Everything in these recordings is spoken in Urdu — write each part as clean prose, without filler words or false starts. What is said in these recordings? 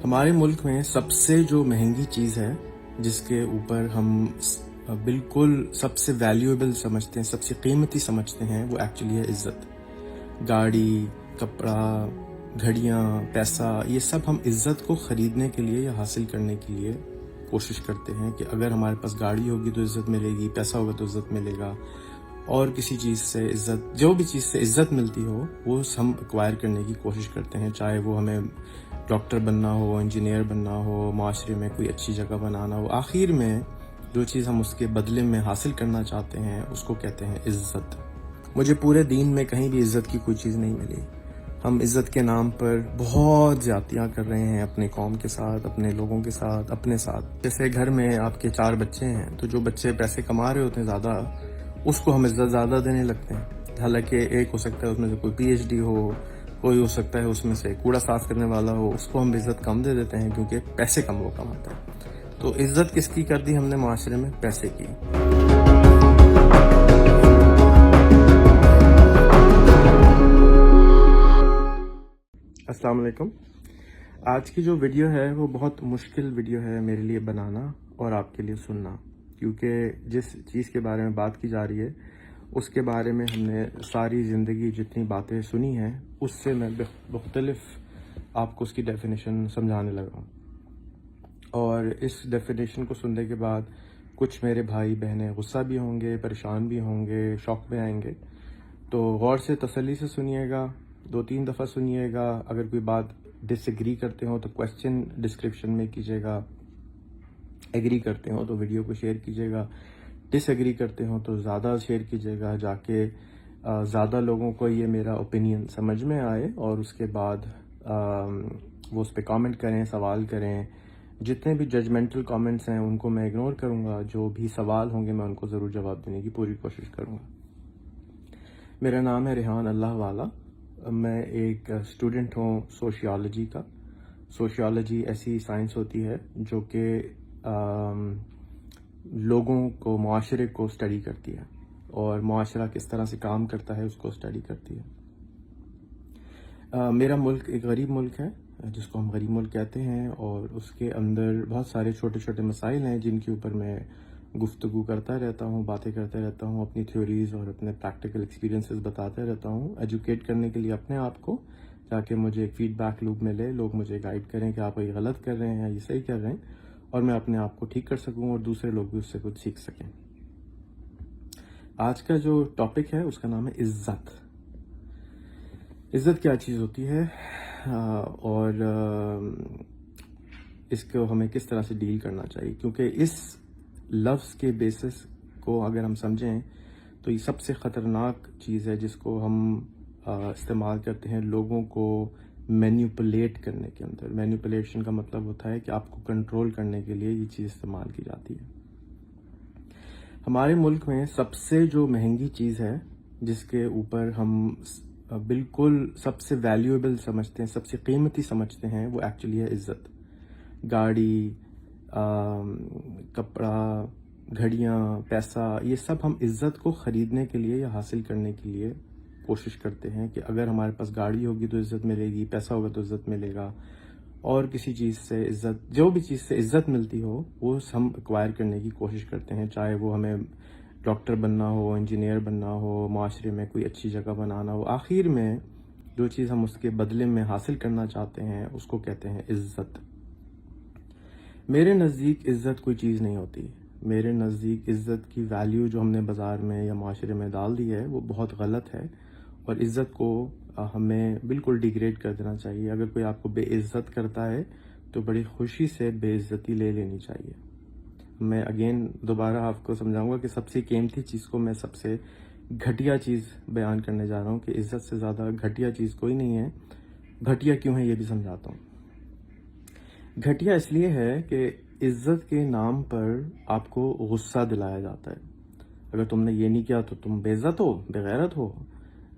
ہمارے ملک میں سب سے جو مہنگی چیز ہے جس کے اوپر ہم بالکل سب سے ویلیویبل سمجھتے ہیں، سب سے قیمتی سمجھتے ہیں، وہ ایکچولی ہے عزت۔ گاڑی، کپڑا، گھڑیاں، پیسہ، یہ سب ہم عزت کو خریدنے کے لیے یا حاصل کرنے کے لیے کوشش کرتے ہیں کہ اگر ہمارے پاس گاڑی ہوگی تو عزت ملے گی، پیسہ ہوگا تو عزت ملے گا، اور کسی چیز سے عزت، جو بھی چیز سے عزت ملتی ہو وہ ہم ایکوائر کرنے کی کوشش کرتے ہیں، چاہے وہ ہمیں ڈاکٹر بننا ہو، انجینئر بننا ہو، معاشرے میں کوئی اچھی جگہ بنانا ہو۔ آخر میں جو چیز ہم اس کے بدلے میں حاصل کرنا چاہتے ہیں اس کو کہتے ہیں عزت۔ مجھے پورے دین میں کہیں بھی عزت کی کوئی چیز نہیں ملی۔ ہم عزت کے نام پر بہت زیادتیاں کر رہے ہیں اپنے قوم کے ساتھ، اپنے لوگوں کے ساتھ، اپنے ساتھ۔ جیسے گھر میں آپ کے 4 بچے ہیں تو جو بچے پیسے کما رہے ہوتے ہیں زیادہ، اس کو ہم عزت زیادہ دینے لگتے ہیں، حالانکہ ایک ہو سکتا ہے اس میں سے کوئی پی ایچ ڈی ہو، کوئی ہو سکتا ہے اس میں سے کوڑا صاف کرنے والا ہو، اس کو ہم عزت کم دے دیتے ہیں کیونکہ پیسے کم وہ کماتا ہے۔ تو عزت کس کی کر دی ہم نے معاشرے میں؟ پیسے کی۔ السلام علیکم۔ آج کی جو ویڈیو ہے وہ بہت مشکل ویڈیو ہے میرے لیے بنانا اور آپ کے لیے سننا، کیونکہ جس چیز کے بارے میں بات کی جا رہی ہے اس کے بارے میں ہم نے ساری زندگی جتنی باتیں سنی ہیں اس سے میں مختلف آپ کو اس کی ڈیفینیشن سمجھانے لگا ہوں، اور اس ڈیفینیشن کو سننے کے بعد کچھ میرے بھائی بہنیں غصہ بھی ہوں گے، پریشان بھی ہوں گے، شوق میں آئیں گے۔ تو غور سے تسلی سے سنیے گا، 2-3 دفعہ سنیے گا۔ اگر کوئی بات ڈس ایگری کرتے ہوں تو کویسچن ڈسکرپشن میں کیجیے گا، ایگری کرتے ہوں تو ویڈیو کو شیئر کیجیے گا، ڈس ایگری کرتے ہوں تو زیادہ شیئر کیجیے گا، جا کے زیادہ لوگوں کو یہ میرا اوپینین سمجھ میں آئے، اور اس کے بعد وہ اس پہ کامنٹ کریں، سوال کریں۔ جتنے بھی ججمنٹل کامنٹس ہیں ان کو میں اگنور کروں گا، جو بھی سوال ہوں گے میں ان کو ضرور جواب دینے کی پوری کوشش کروں گا۔ میرا نام ہے ریحان اللہ والا، میں ایک اسٹوڈنٹ ہوں سوشیالوجی کا۔ سوشیالوجی ایسی سائنس ہوتی ہے جو کہ لوگوں کو، معاشرے کو اسٹڈی کرتی ہے، اور معاشرہ کس طرح سے کام کرتا ہے اس کو اسٹڈی کرتی ہے۔ میرا ملک ایک غریب ملک ہے جس کو ہم غریب ملک کہتے ہیں، اور اس کے اندر بہت سارے چھوٹے چھوٹے مسائل ہیں جن کے اوپر میں گفتگو کرتا رہتا ہوں، باتیں کرتا رہتا ہوں، اپنی تھیوریز اور اپنے پریکٹیکل ایکسپیرینسز بتاتا رہتا ہوں، ایجوکیٹ کرنے کے لیے اپنے آپ کو، تاکہ مجھے ایک فیڈ بیک لوپ ملے، لوگ مجھے گائیڈ کریں کہ آپ یہ غلط کر رہے ہیں، یہ صحیح کر رہے ہیں، اور میں اپنے آپ کو ٹھیک کر سکوں اور دوسرے لوگ بھی اس سے کچھ سیکھ سکیں۔ آج کا جو ٹاپک ہے اس کا نام ہے عزت۔ عزت کیا چیز ہوتی ہے، اور اس کو ہمیں کس طرح سے ڈیل کرنا چاہیے، کیونکہ اس لفظ کے بیسس کو اگر ہم سمجھیں تو یہ سب سے خطرناک چیز ہے جس کو ہم استعمال کرتے ہیں لوگوں کو مینیپولیٹ کرنے کے اندر۔ مینیپولیشن کا مطلب ہوتا ہے کہ آپ کو کنٹرول کرنے کے لیے یہ چیز استعمال کی جاتی ہے۔ ہمارے ملک میں سب سے جو مہنگی چیز ہے جس کے اوپر ہم بالکل سب سے ویلیویبل سمجھتے ہیں، سب سے قیمتی سمجھتے ہیں، وہ ایکچولی ہے عزت۔ گاڑی، کپڑا، گھڑیاں، پیسہ، یہ سب ہم عزت کو خریدنے کے لیے یا حاصل کرنے کے لیے کوشش کرتے ہیں کہ اگر ہمارے پاس گاڑی ہوگی تو عزت ملے گی، پیسہ ہوگا تو عزت ملے گا، اور کسی چیز سے عزت، جو بھی چیز سے عزت ملتی ہو وہ ہم ایکوائر کرنے کی کوشش کرتے ہیں، چاہے وہ ہمیں ڈاکٹر بننا ہو، انجینئر بننا ہو، معاشرے میں کوئی اچھی جگہ بنانا ہو۔ آخر میں جو چیز ہم اس کے بدلے میں حاصل کرنا چاہتے ہیں اس کو کہتے ہیں عزت۔ میرے نزدیک عزت کوئی چیز نہیں ہوتی۔ میرے نزدیک عزت کی ویلیو جو ہم نے بازار میں یا معاشرے میں ڈال دی ہے وہ بہت غلط ہے، اور عزت کو ہمیں بالکل ڈیگریڈ کر دینا چاہیے۔ اگر کوئی آپ کو بے عزت کرتا ہے تو بڑی خوشی سے بے عزتی لے لینی چاہیے۔ میں دوبارہ آپ کو سمجھاؤں گا کہ سب سے قیمتی چیز کو میں سب سے گھٹیا چیز بیان کرنے جا رہا ہوں، کہ عزت سے زیادہ گھٹیا چیز کوئی نہیں ہے۔ گھٹیا کیوں ہے یہ بھی سمجھاتا ہوں۔ گھٹیا اس لیے ہے کہ عزت کے نام پر آپ کو غصہ دلایا جاتا ہے۔ اگر تم نے یہ نہیں کیا تو تم بے عزت ہو، بے غیرت ہو،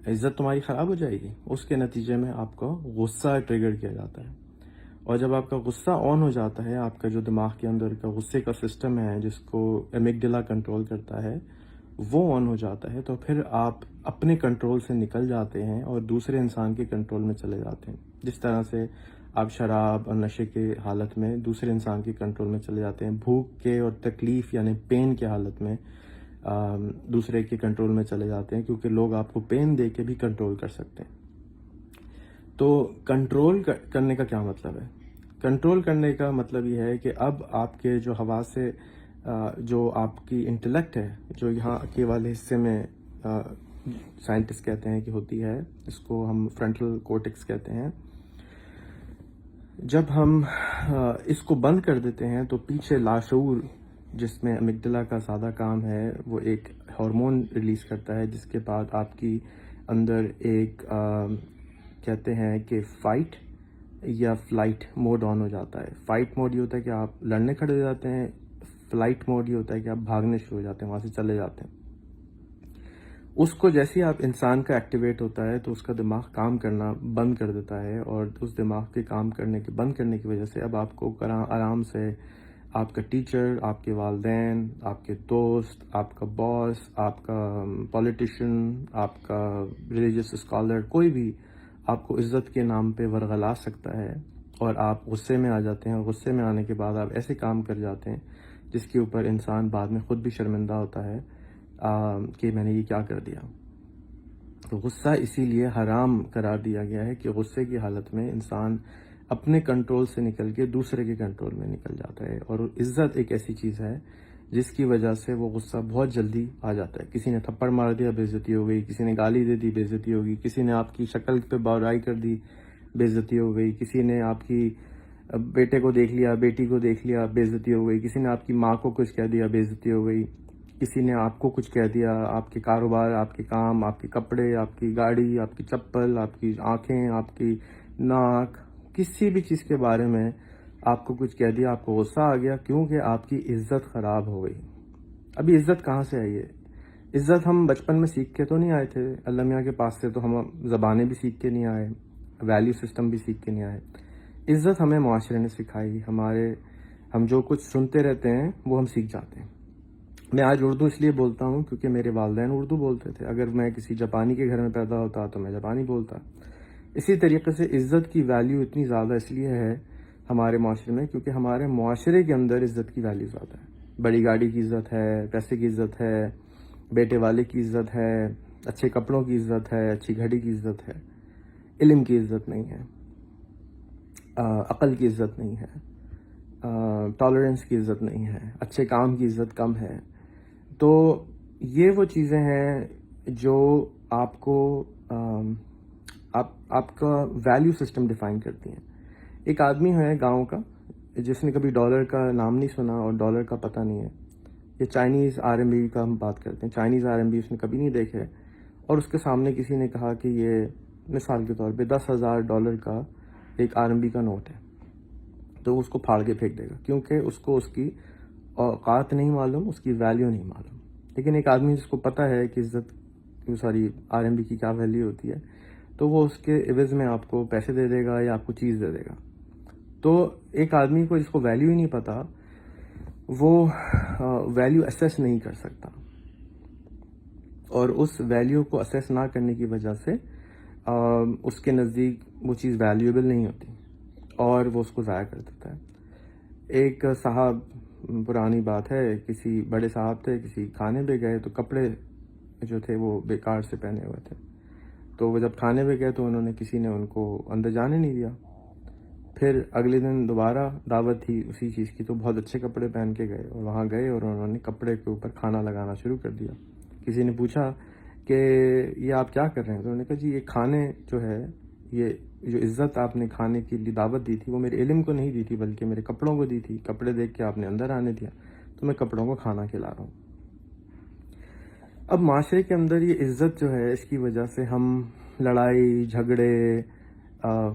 عزت تمہاری خراب ہو جائے گی۔ اس کے نتیجے میں آپ کا غصہ ٹریگر کیا جاتا ہے، اور جب آپ کا غصہ آن ہو جاتا ہے، آپ کا جو دماغ کے اندر کا غصے کا سسٹم ہے جس کو ایمگڈیلا کنٹرول کرتا ہے، وہ آن ہو جاتا ہے، تو پھر آپ اپنے کنٹرول سے نکل جاتے ہیں اور دوسرے انسان کے کنٹرول میں چلے جاتے ہیں۔ جس طرح سے آپ شراب اور نشے کے حالت میں دوسرے انسان کے کنٹرول میں چلے جاتے ہیں، بھوک کے اور تکلیف یعنی پین کے حالت میں دوسرے کے کنٹرول میں چلے جاتے ہیں، کیونکہ لوگ آپ کو پین دے کے بھی کنٹرول کر سکتے ہیں۔ تو کنٹرول کرنے کا کیا مطلب ہے؟ کنٹرول کرنے کا مطلب یہ ہے کہ اب آپ کے جو حواس سے جو آپ کی انٹلیکٹ ہے، جو یہاں کے والے حصے میں سائنٹسٹ کہتے ہیں کہ ہوتی ہے، اس کو ہم فرنٹل کورٹکس کہتے ہیں، جب ہم اس کو بند کر دیتے ہیں تو پیچھے لاشعور جس میں امگڈلا کا سادہ کام ہے، وہ ایک ہارمون ریلیز کرتا ہے، جس کے بعد آپ کی اندر ایک کہتے ہیں کہ فائٹ یا فلائٹ موڈ آن ہو جاتا ہے۔ فائٹ موڈ یہ ہوتا ہے کہ آپ لڑنے کھڑے ہو جاتے ہیں، فلائٹ موڈ یہ ہوتا ہے کہ آپ بھاگنے شروع ہو جاتے ہیں، وہاں سے چلے جاتے ہیں۔ اس کو جیسے آپ انسان کا ایکٹیویٹ ہوتا ہے تو اس کا دماغ کام کرنا بند کر دیتا ہے، اور اس دماغ کے کام کرنے کے بند کرنے کی وجہ سے اب آپ کو آرام سے آپ کا ٹیچر، آپ کے والدین، آپ کے دوست، آپ کا باس، آپ کا پولیٹیشین، آپ کا ریلیجیس اسکالر، کوئی بھی آپ کو عزت کے نام پہ ورغلا سکتا ہے، اور آپ غصے میں آ جاتے ہیں، اور غصے میں آنے کے بعد آپ ایسے کام کر جاتے ہیں جس کے اوپر انسان بعد میں خود بھی شرمندہ ہوتا ہے کہ میں نے یہ کیا کر دیا۔ تو غصہ اسی لیے حرام قرار دیا گیا ہے کہ غصے کی حالت میں انسان اپنے کنٹرول سے نکل کے دوسرے کے کنٹرول میں نکل جاتا ہے، اور عزت ایک ایسی چیز ہے جس کی وجہ سے وہ غصہ بہت جلدی آ جاتا ہے۔ کسی نے تھپڑ مار دیا، بے عزتی ہو گئی، کسی نے گالی دے دی، بے عزتی ہو گئی، کسی نے آپ کی شکل پہ برائی کر دی، بے عزتی ہو گئی، کسی نے آپ کی بیٹے کو دیکھ لیا، بیٹی کو دیکھ لیا، بے عزتی ہو گئی، کسی نے آپ کی ماں کو کچھ کہہ دیا، بے عزتی ہو گئی، کسی نے آپ کو کچھ کہہ دیا، آپ کے کاروبار، آپ کے کام، آپ کے کپڑے، آپ کی گاڑی، آپ کی چپل، آپ کی آنکھیں، آپ کی ناک، کسی بھی چیز کے بارے میں آپ کو کچھ کہہ دیا، آپ کو غصہ آ گیا کیونکہ آپ کی عزت خراب ہو گئی۔ ابھی عزت کہاں سے آئی ہے؟ عزت ہم بچپن میں سیکھ کے تو نہیں آئے تھے، اللہ میاں کے پاس سے تو ہم زبانیں بھی سیکھ کے نہیں آئے، ویلیو سسٹم بھی سیکھ کے نہیں آئے۔ عزت ہمیں معاشرے نے سکھائی، ہم جو کچھ سنتے رہتے ہیں وہ ہم سیکھ جاتے ہیں۔ میں آج اردو اس لیے بولتا ہوں کیونکہ میرے والدین اردو بولتے تھے، اگر میں کسی جاپانی کے گھر میں پیدا ہوتا تو میں جاپانی بولتا۔ اسی طریقے سے عزت کی ویلیو اتنی زیادہ اس لیے ہے ہمارے معاشرے میں کیونکہ ہمارے معاشرے کے اندر عزت کی ویلیو زیادہ ہے۔ بڑی گاڑی کی عزت ہے، پیسے کی عزت ہے، بیٹے والے کی عزت ہے، اچھے کپڑوں کی عزت ہے، اچھی گھڑی کی عزت ہے، علم کی عزت نہیں ہے، عقل کی عزت نہیں ہے، ٹالرنس کی عزت نہیں ہے، اچھے کام کی عزت کم ہے۔ تو یہ وہ چیزیں ہیں جو آپ کو آپ کا ویلیو سسٹم ڈیفائن کرتی ہیں۔ ایک آدمی ہے گاؤں کا جس نے کبھی ڈالر کا نام نہیں سنا اور ڈالر کا پتہ نہیں ہے، یہ چائنیز RMB کا ہم بات کرتے ہیں، چائنیز RMB اس نے کبھی نہیں دیکھے، اور اس کے سامنے کسی نے کہا کہ یہ مثال کے طور پہ $10,000 کا ایک RMB کا نوٹ ہے، تو وہ اس کو پھاڑ کے پھینک دے گا کیونکہ اس کو اس کی اوقات نہیں معلوم، اس کی ویلیو نہیں معلوم۔ لیکن ایک آدمی جس کو پتہ ہے کہ RMB کی کیا ویلیو ہوتی ہے، تو وہ اس کے عوض میں آپ کو پیسے دے دے گا یا آپ کو چیز دے دے گا۔ تو ایک آدمی کو جس کو ویلیو ہی نہیں پتہ، وہ ویلیو اسیس نہیں کر سکتا، اور اس ویلیو کو اسیس نہ کرنے کی وجہ سے اس کے نزدیک وہ چیز ویلیوبل نہیں ہوتی اور وہ اس کو ضائع کر دیتا ہے۔ ایک صاحب، پرانی بات ہے، کسی بڑے صاحب تھے، کسی کھانے پہ گئے تو کپڑے جو تھے وہ بیکار سے پہنے ہوئے تھے، تو وہ جب کھانے پہ گئے تو کسی نے ان کو اندر جانے نہیں دیا۔ پھر اگلے دن دوبارہ دعوت تھی اسی چیز کی، تو بہت اچھے کپڑے پہن کے گئے، اور وہاں گئے اور انہوں نے کپڑے کے اوپر کھانا لگانا شروع کر دیا۔ کسی نے پوچھا کہ یہ آپ کیا کر رہے ہیں؟ تو انہوں نے کہا جی یہ کھانے جو ہے، یہ جو عزت آپ نے کھانے کے لیے دعوت دی تھی وہ میرے علم کو نہیں دی تھی بلکہ میرے کپڑوں کو دی تھی، کپڑے دیکھ کے آپ نے اندر آنے دیا، تو میں کپڑوں کو کھانا کھلا رہا ہوں۔ اب معاشرے کے اندر یہ عزت جو ہے، اس کی وجہ سے ہم لڑائی جھگڑے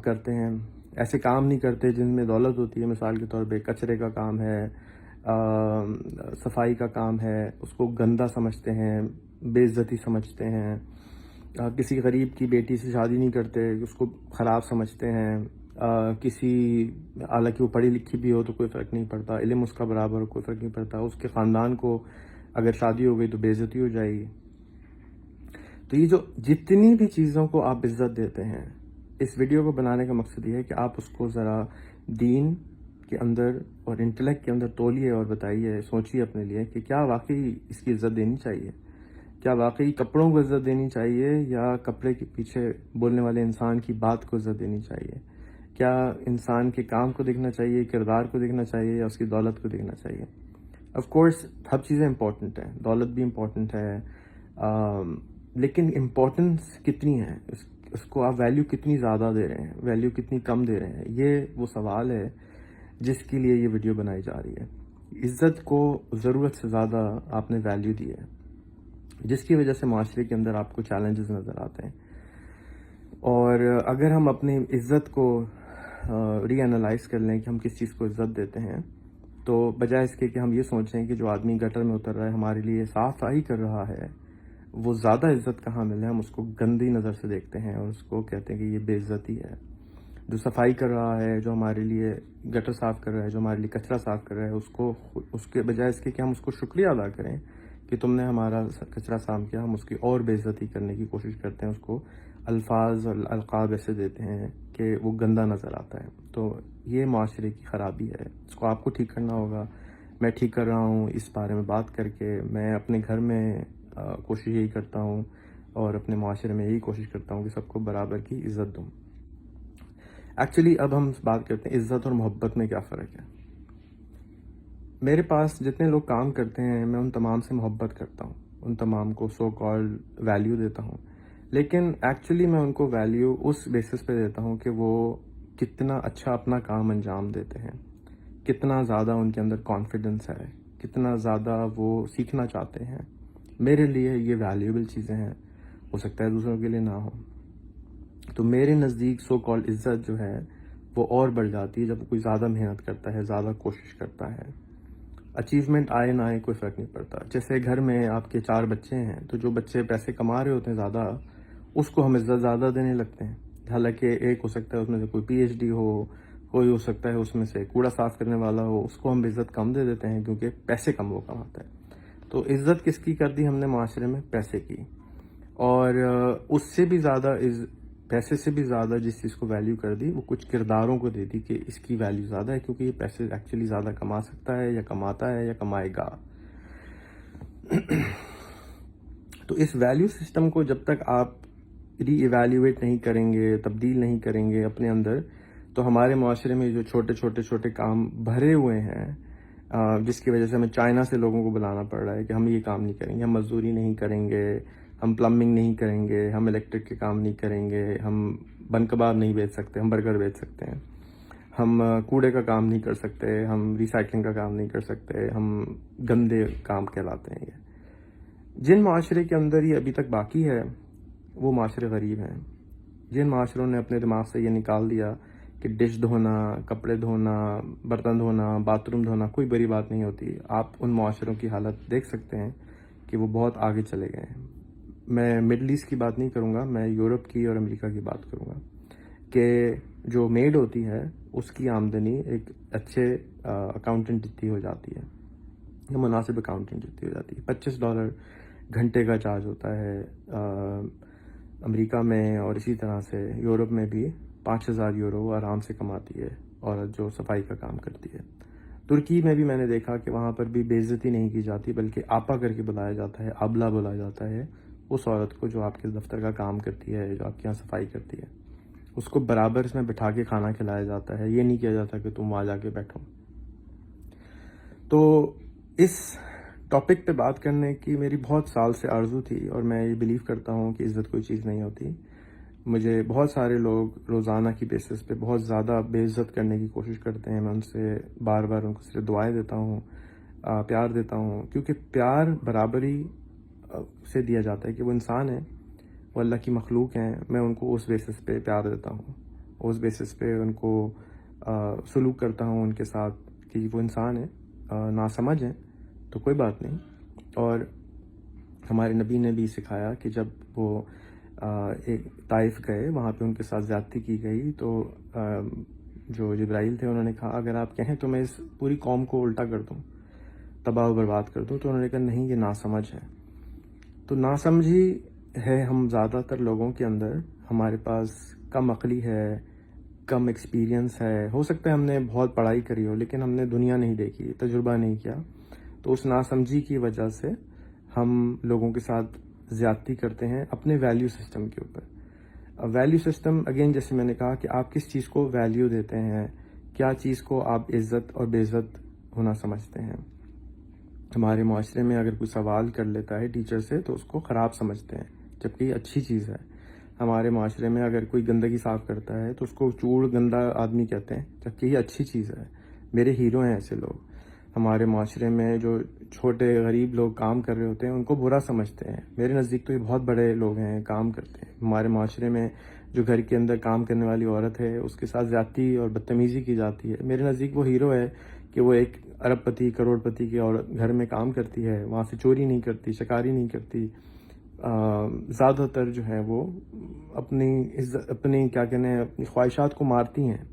کرتے ہیں، ایسے کام نہیں کرتے جن میں دولت ہوتی ہے۔ مثال کے طور پہ کچرے کا کام ہے، صفائی کا کام ہے، اس کو گندا سمجھتے ہیں، بے عزتی سمجھتے ہیں۔ کسی غریب کی بیٹی سے شادی نہیں کرتے، اس کو خراب سمجھتے ہیں۔ حالانکہ وہ پڑھی لکھی بھی ہو تو کوئی فرق نہیں پڑتا، علم اس کا برابر ہو کوئی فرق نہیں پڑتا، اس کے خاندان کو اگر شادی ہو گئی تو بے عزتی ہو جائے گی۔ تو یہ جو جتنی بھی چیزوں کو آپ عزت دیتے ہیں، اس ویڈیو کو بنانے کا مقصد یہ ہے کہ آپ اس کو ذرا دین کے اندر اور انٹلیکٹ کے اندر تولیے اور بتائیے، سوچیے اپنے لیے کہ کیا واقعی اس کی عزت دینی چاہیے، کیا واقعی کپڑوں کو عزت دینی چاہیے یا کپڑے کے پیچھے بولنے والے انسان کی بات کو عزت دینی چاہیے، کیا انسان کے کام کو دیکھنا چاہیے، کردار کو دیکھنا چاہیے یا اس کی دولت کو دیکھنا چاہیے۔ آف کورس سب چیزیں امپورٹنٹ ہیں، دولت بھی امپورٹنٹ ہے، لیکن امپورٹنس کتنی ہے، اس کو آپ ویلیو کتنی زیادہ دے رہے ہیں، ویلیو کتنی کم دے رہے ہیں، یہ وہ سوال ہے جس کے لیے یہ ویڈیو بنائی جا رہی ہے۔ عزت کو ضرورت سے زیادہ آپ نے ویلیو دی ہے، جس کی وجہ سے معاشرے کے اندر آپ کو چیلنجز نظر آتے ہیں۔ اور اگر ہم اپنی عزت کو ری انالائز کر لیں کہ ہم کس چیز کو عزت دیتے ہیں، تو بجائے اس کے کہ ہم یہ سوچیں کہ جو آدمی گٹر میں اتر رہا ہے ہمارے لیے صاف صفائی کر رہا ہے، وہ زیادہ عزت کہاں ملے، ہم اس کو گندی نظر سے دیکھتے ہیں اور اس کو کہتے ہیں کہ یہ بے عزتی ہے۔ جو صفائی کر رہا ہے، جو ہمارے لیے گٹر صاف کر رہا ہے، جو ہمارے لیے کچرا صاف کر رہا ہے، اس کے بجائے اس کے کہ ہم اس کو شکریہ ادا کریں کہ تم نے ہمارا کچرا صاف کیا، ہم اس کی اور بے عزتی کرنے کی کوشش کرتے ہیں، اس کو الفاظ اور القاب ایسے دیتے ہیں کہ وہ گندا نظر آتا ہے۔ تو یہ معاشرے کی خرابی ہے، اس کو آپ کو ٹھیک کرنا ہوگا۔ میں ٹھیک کر رہا ہوں اس بارے میں بات کر کے۔ میں اپنے گھر میں کوشش یہی کرتا ہوں اور اپنے معاشرے میں یہی کوشش کرتا ہوں کہ سب کو برابر کی عزت دوں۔ ایکچولی اب ہم بات کرتے ہیں عزت اور محبت میں کیا فرق ہے۔ میرے پاس جتنے لوگ کام کرتے ہیں میں ان تمام سے محبت کرتا ہوں، ان تمام کو سو کالڈ ویلیو دیتا ہوں، لیکن ایکچولی میں ان کو ویلیو اس بیسس پہ دیتا ہوں کہ وہ کتنا اچھا اپنا کام انجام دیتے ہیں، کتنا زیادہ ان کے اندر کانفیڈنس ہے، کتنا زیادہ وہ سیکھنا چاہتے ہیں۔ میرے لیے یہ ویلیوبل چیزیں ہیں، ہو سکتا ہے دوسروں کے لیے نہ ہو۔ تو میرے نزدیک سو کالڈ عزت جو ہے وہ اور بڑھ جاتی ہے جب کوئی زیادہ محنت کرتا ہے، زیادہ کوشش کرتا ہے۔ اچیومنٹ آئے نہ آئے کوئی فرق نہیں پڑتا۔ جیسے گھر میں آپ کے 4 بچے ہیں تو جو بچے پیسے کما رہے ہوتے ہیں زیادہ، اس کو ہم عزت زیادہ دینے لگتے ہیں، حالانکہ ایک ہو سکتا ہے اس میں سے کوئی PhD ہو، کوئی ہو سکتا ہے اس میں سے کوڑا صاف کرنے والا ہو، اس کو ہم عزت کم دے دیتے ہیں کیونکہ پیسے کم وہ کماتا ہے۔ تو عزت کس کی کر دی ہم نے معاشرے میں؟ پیسے کی۔ اور اس سے بھی زیادہ پیسے سے بھی زیادہ جس چیز کو ویلیو کر دی وہ کچھ کرداروں کو دے دی کہ اس کی ویلیو زیادہ ہے کیونکہ یہ پیسے ایکچولی زیادہ کما سکتا ہے یا کماتا ہے یا کمائے گا۔ تو اس ویلیو سسٹم کو جب تک آپ ری ایویلیویٹ نہیں کریں گے، تبدیل نہیں کریں گے اپنے اندر، تو ہمارے معاشرے میں جو چھوٹے کام بھرے ہوئے ہیں، جس کی وجہ سے ہمیں چائنا سے لوگوں کو بلانا پڑ رہا ہے کہ ہم یہ کام نہیں کریں گے، ہم مزدوری نہیں کریں گے، ہم پلمبنگ نہیں کریں گے، ہم الیکٹرک کے کام نہیں کریں گے، ہم بن کباب نہیں بیچ سکتے، ہم برگر بیچ سکتے ہیں، ہم کوڑے کا کام نہیں کر سکتے، ہم ریسائکلنگ کا کام نہیں کر سکتے، ہم گندے کام کہلاتے ہیں۔ یہ جن معاشرے کے اندر یہ ابھی تک باقی ہے وہ معاشرے غریب ہیں۔ جن معاشروں نے اپنے دماغ سے یہ نکال دیا کہ ڈش دھونا، کپڑے دھونا، برتن دھونا، باتھ روم دھونا کوئی بڑی بات نہیں ہوتی، آپ ان معاشروں کی حالت دیکھ سکتے ہیں کہ وہ بہت آگے چلے گئے ہیں۔ میں مڈل ایسٹ کی بات نہیں کروں گا، میں یورپ کی اور امریکہ کی بات کروں گا کہ جو میڈ ہوتی ہے اس کی آمدنی ایک اچھے اکاؤنٹنٹ جتنی ہو جاتی ہے، یا مناسب اکاؤنٹنٹ جتنی ہو جاتی ہے۔ $25 گھنٹے کا چارج ہوتا ہے امریکہ میں، اور اسی طرح سے یورپ میں بھی 5,000 یورو آرام سے کماتی ہے عورت جو صفائی کا کام کرتی ہے۔ ترکی میں بھی میں نے دیکھا کہ وہاں پر بھی بے عزتی نہیں کی جاتی بلکہ آپا کر کے بلایا جاتا ہے، ابلا بلایا جاتا ہے اس عورت کو جو آپ کے دفتر کا کام کرتی ہے، جو آپ کے یہاں صفائی کرتی ہے، اس کو برابر اس میں بٹھا کے کھانا کھلایا جاتا ہے، یہ نہیں کیا جاتا کہ تم وہاں جا کے بیٹھو۔ تو اس ٹاپک پہ بات کرنے کی میری بہت سال سے آرزو تھی، اور میں یہ بلیو کرتا ہوں کہ عزت کوئی چیز نہیں ہوتی۔ مجھے بہت سارے لوگ روزانہ کی بیسس پہ بہت زیادہ بے عزت کرنے کی کوشش کرتے ہیں، میں ان سے بار بار ان کو صرف دعائیں دیتا ہوں، پیار دیتا ہوں، کیونکہ پیار برابری سے دیا جاتا ہے کہ وہ انسان ہیں، وہ اللہ کی مخلوق ہیں۔ میں ان کو اس بیسس پہ پیار دیتا ہوں، اس بیسس پہ ان کو سلوک کرتا ہوں ان کے ساتھ کہ وہ انسان ہیں، ناسمجھ ہیں تو کوئی بات نہیں۔ اور ہمارے نبی نے بھی سکھایا کہ جب وہ ایک طائف گئے، وہاں پہ ان کے ساتھ زیادتی کی گئی، تو جو جبرائیل تھے انہوں نے کہا اگر آپ کہیں تو میں اس پوری قوم کو الٹا کر دوں، تباہ و برباد کر دوں، تو انہوں نے کہا نہیں، یہ ناسمجھ ہے۔ تو ناسمجھی ہے ہم زیادہ تر لوگوں کے اندر، ہمارے پاس کم عقلی ہے, کم ایکسپیرینس ہے. ہو سکتا ہے ہم نے بہت پڑھائی کری ہو لیکن ہم نے دنیا نہیں دیکھی, تجربہ نہیں کیا. تو اس ناسمجھی کی وجہ سے ہم لوگوں کے ساتھ زیادتی کرتے ہیں اپنے ویلیو سسٹم کے اوپر. ویلیو سسٹم اگین جیسے میں نے کہا کہ آپ کس چیز کو ویلیو دیتے ہیں, کیا چیز کو آپ عزت اور بے عزت ہونا سمجھتے ہیں. ہمارے معاشرے میں اگر کوئی سوال کر لیتا ہے ٹیچر سے تو اس کو خراب سمجھتے ہیں جبکہ یہ اچھی چیز ہے. ہمارے معاشرے میں اگر کوئی گندگی صاف کرتا ہے تو اس کو چوڑ گندا آدمی کہتے ہیں جبکہ یہ اچھی چیز ہے. میرے ہیرو ہیں ایسے لوگ. ہمارے معاشرے میں جو چھوٹے غریب لوگ کام کر رہے ہوتے ہیں ان کو برا سمجھتے ہیں. میرے نزدیک تو یہ بہت بڑے لوگ ہیں, کام کرتے ہیں. ہمارے معاشرے میں جو گھر کے اندر کام کرنے والی عورت ہے اس کے ساتھ زیادتی اور بدتمیزی کی جاتی ہے. میرے نزدیک وہ ہیرو ہے کہ وہ ایک ارب پتی کروڑ پتی کی عورت گھر میں کام کرتی ہے, وہاں سے چوری نہیں کرتی, شکاری نہیں کرتی. زیادہ تر جو ہے وہ اپنی کیا کہنے ہیں اپنی خواہشات کو مارتی ہیں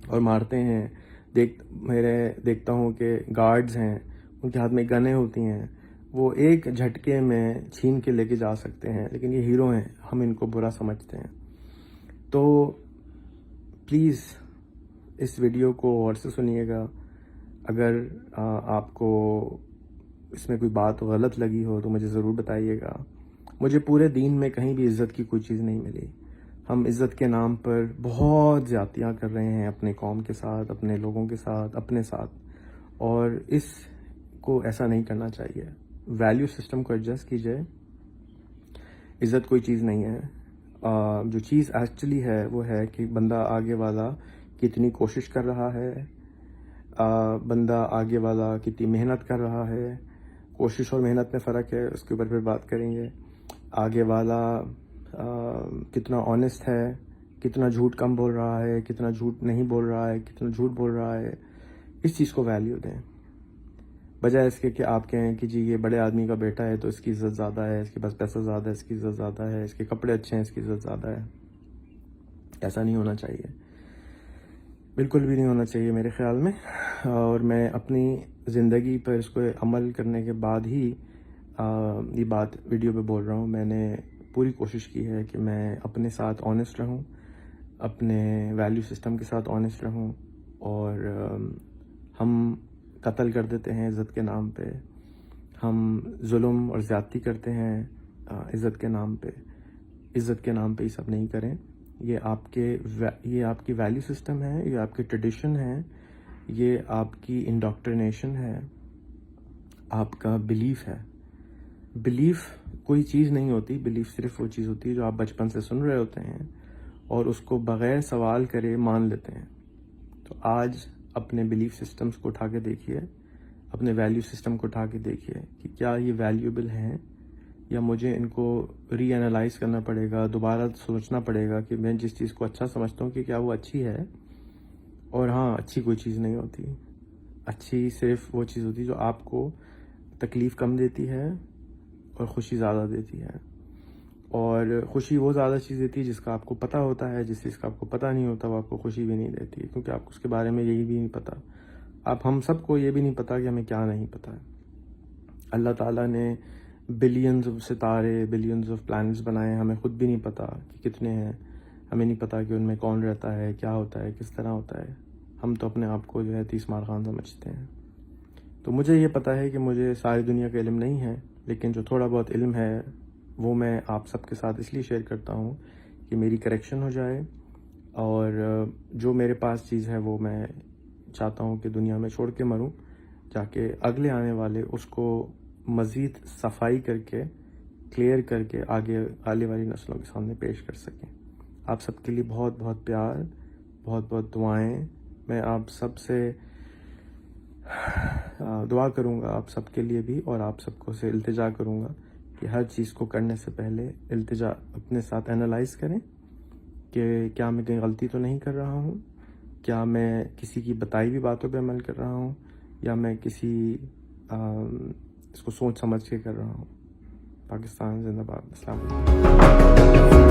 اور مارتے ہیں. دیکھتا ہوں کہ گارڈز ہیں ان کے ہاتھ میں گنیں ہوتی ہیں, وہ ایک جھٹکے میں چھین کے لے کے جا سکتے ہیں لیکن یہ ہیرو ہیں, ہم ان کو برا سمجھتے ہیں. تو پلیز اس ویڈیو کو غور سے سنیے گا. اگر آپ کو اس میں کوئی بات غلط لگی ہو تو مجھے ضرور بتائیے گا. مجھے پورے دین میں کہیں بھی عزت کی کوئی چیز نہیں ملی. ہم عزت کے نام پر بہت زیادتیاں کر رہے ہیں اپنے قوم کے ساتھ, اپنے لوگوں کے ساتھ, اپنے ساتھ, اور اس کو ایسا نہیں کرنا چاہیے. ویلیو سسٹم کو ایڈجسٹ کیجئے. عزت کوئی چیز نہیں ہے. جو چیز ایکچولی ہے وہ ہے کہ بندہ آگے والا کتنی کوشش کر رہا ہے, بندہ آگے والا کتنی محنت کر رہا ہے. کوشش اور محنت میں فرق ہے, اس کے اوپر پھر بات کریں گے. آگے والا کتنا آنیسٹ ہے, کتنا جھوٹ کم بول رہا ہے, کتنا جھوٹ نہیں بول رہا ہے, کتنا جھوٹ بول رہا ہے. اس چیز کو ویلیو دیں بجائے اس کے کہ آپ کہیں کہ جی یہ بڑے آدمی کا بیٹا ہے تو اس کی عزت زیادہ ہے, اس کے پاس پیسہ زیادہ ہے, اس کی عزت زیادہ ہے, اس کے کپڑے اچھے ہیں, اس کی عزت زیادہ ہے. ایسا نہیں ہونا چاہیے, بالکل بھی نہیں ہونا چاہیے میرے خیال میں. اور میں اپنی زندگی پر اس کو عمل کرنے کے بعد ہی یہ بات ویڈیو پہ بول رہا ہوں. میں نے پوری کوشش کی ہے کہ میں اپنے ساتھ آنیسٹ رہوں, اپنے ویلیو سسٹم کے ساتھ آنیسٹ رہوں. اور ہم قتل کر دیتے ہیں عزت کے نام پہ, ہم ظلم اور زیادتی کرتے ہیں عزت کے نام پہ. عزت کے نام پہ یہ سب نہیں کریں. یہ آپ کی ویلیو سسٹم ہے, یہ آپ کی ٹریڈیشن ہے, یہ آپ کی انڈاکٹرینیشن ہے, آپ کا بلیف ہے. بلیف کوئی چیز نہیں ہوتی. بلیف صرف وہ چیز ہوتی ہے جو آپ بچپن سے سن رہے ہوتے ہیں اور اس کو بغیر سوال کرے مان لیتے ہیں. تو آج اپنے بلیف سسٹمز کو اٹھا کے دیکھیے, اپنے ویلیو سسٹم کو اٹھا کے دیکھیے کہ کیا یہ ویلیوبل ہیں یا مجھے ان کو ری انالائز کرنا پڑے گا, دوبارہ سوچنا پڑے گا کہ میں جس چیز کو اچھا سمجھتا ہوں کہ کیا وہ اچھی ہے. اور ہاں, اچھی کوئی چیز نہیں ہوتی. اچھی صرف وہ چیز ہوتی ہے جو آپ کو تکلیف کم دیتی ہے اور خوشی زیادہ دیتی ہے. اور خوشی وہ زیادہ چیز دیتی ہے جس کا آپ کو پتہ ہوتا ہے. جس چیز کا آپ کو پتہ نہیں ہوتا وہ آپ کو خوشی بھی نہیں دیتی, کیونکہ آپ کو اس کے بارے میں یہی بھی نہیں پتہ. ہم سب کو یہ بھی نہیں پتہ کہ ہمیں کیا نہیں پتہ ہے. اللہ تعالیٰ نے بلینز آف ستارے, بلینز آف پلانٹس بنائے, ہمیں خود بھی نہیں پتہ کہ کتنے ہیں. ہمیں نہیں پتہ کہ ان میں کون رہتا ہے, کیا ہوتا ہے, کس طرح ہوتا ہے. ہم تو اپنے آپ کو جو ہے 30 مار خان سمجھتے ہیں. تو مجھے یہ پتہ ہے کہ مجھے ساری دنیا کا علم نہیں ہے, لیکن جو تھوڑا بہت علم ہے وہ میں آپ سب کے ساتھ اس لیے شیئر کرتا ہوں کہ میری کریکشن ہو جائے. اور جو میرے پاس چیز ہے وہ میں چاہتا ہوں کہ دنیا میں چھوڑ کے مروں, جا کے اگلے آنے والے اس کو مزید صفائی کر کے, کلیئر کر کے آنے والی نسلوں کے سامنے پیش کر سکیں. آپ سب کے لیے بہت بہت پیار, بہت بہت دعائیں. میں آپ سب سے دعا کروں گا, آپ سب کے لیے بھی, اور آپ سب کو سے التجا کروں گا کہ ہر چیز کو کرنے سے پہلے التجا اپنے ساتھ انالائز کریں کہ کیا میں کہیں غلطی تو نہیں کر رہا ہوں, کیا میں کسی کی بتائی ہوئی باتوں پہ عمل کر رہا ہوں, یا میں کسی اس کو سوچ سمجھ کے کر رہا ہوں. پاکستان زندہ باد. السلام علیکم.